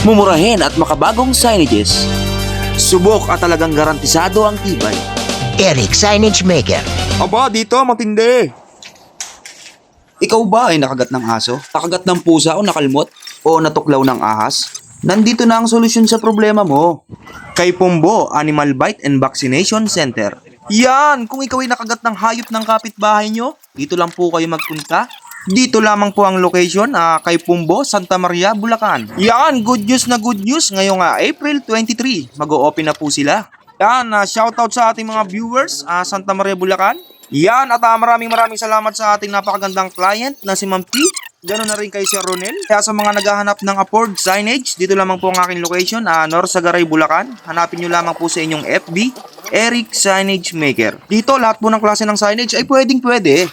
mumurahin at makabagong signages. Subok at talagang garantisado ang tibay. Eric Signage Maker. Aba, dito matindi. Ikaw ba ay nakagat ng aso? Nakagat ng pusa o nakalmot? O natuklaw ng ahas? Nandito na ang solusyon sa problema mo. Kay Pumbo Animal Bite and Vaccination Center. Yan! Kung ikaw ay nakagat ng hayop ng kapitbahay nyo, dito lang po kayo magpunta. Dito lamang po ang location kay Pumbo, Santa Maria, Bulacan. Yan! Good news na good news. Ngayong April 23, mag-o-open na po sila. Yan! Shoutout sa ating mga viewers, Santa Maria, Bulacan. Yan! At maraming salamat sa ating napakagandang client na si Ma'am P. Ganoon na rin kay Sir Ronel. Kaya sa mga naghahanap ng Upward Signage, dito lamang po ang aking location, Norsagaray, Bulacan. Hanapin nyo lamang po sa inyong FB, Eric Signage Maker. Dito, lahat po ng klase ng signage ay pwede.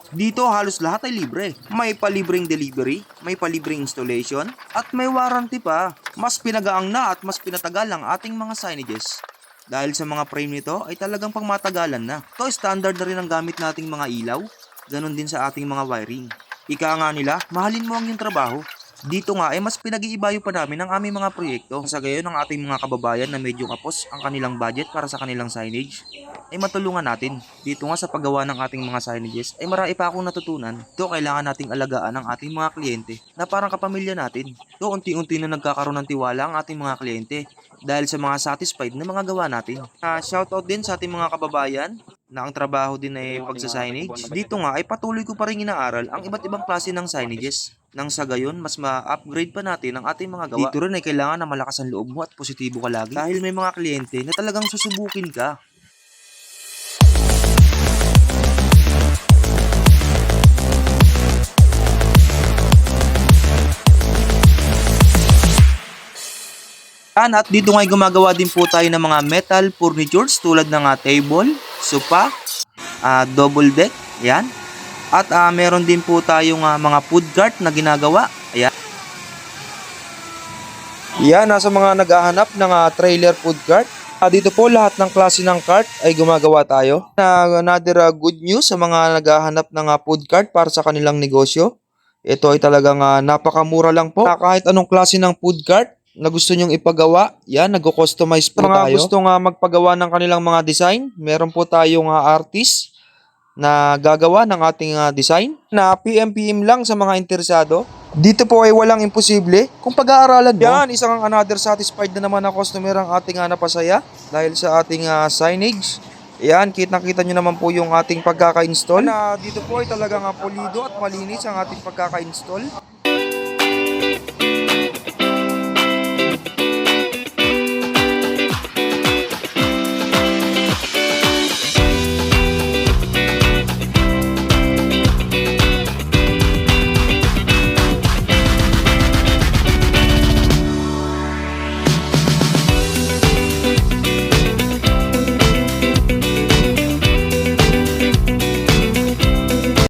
Dito, halos lahat ay libre. May palibreng delivery, may palibreng installation, at may warranty pa. Mas pinagaang na at mas pinatagal ang ating mga signages. Dahil sa mga frame nito ay talagang pangmatagalan na. Ito, standard na rin ang gamit nating mga ilaw. Ganon din sa ating mga wiring. Ika nga nila, mahalin mo ang iyong trabaho. Dito nga ay mas pinag-iibayo pa namin ang aming mga proyekto. Sa gayon ng ating mga kababayan na medyo kapos ang kanilang budget para sa kanilang signage, ay matulungan natin. Dito nga sa paggawa ng ating mga signages ay marami pa akong natutunan. Ito kailangan nating alagaan ang ating mga kliyente na parang kapamilya natin. Ito unti-unti na nagkakaroon ng tiwala ang ating mga kliyente dahil sa mga satisfied na mga gawa natin. Shoutout din sa ating mga kababayan na ang trabaho din ay pagsa-signage. Dito nga ay patuloy ko pa rin inaaral ang iba't ibang klase ng signages. Nang sa gayon, mas ma-upgrade pa natin ang ating mga gawa. Dito rin ay kailangan na malakas ang loob mo at positibo ka lagi. Dahil may mga kliyente na talagang susubukin ka. At dito nga ay gumagawa din po tayo ng mga metal furnitures tulad ng table, sofa, double deck, yan. At meron din po tayong mga food cart na ginagawa. Ayan. Yan, nasa mga naghahanap ng trailer food cart. Dito po lahat ng klase ng cart ay gumagawa tayo. Another good news sa mga naghahanap ng food cart para sa kanilang negosyo. Ito ay talagang napakamura lang po. Kahit anong klase ng food cart na gusto nyong ipagawa, yan, nag-customize po tayo. Mga gustong magpagawa ng kanilang mga design, meron po tayong artist na gagawa ng ating design. Na PM lang sa mga interesado. Dito po ay walang imposible kung pag-aaralan mo. Yan, isang another satisfied na naman na customer ang ating napasaya dahil sa ating signage. Yan, kitang-kita nyo naman po yung ating pagkaka-install. Dito po ay talagang pulido at malinis ang ating pagkaka-install.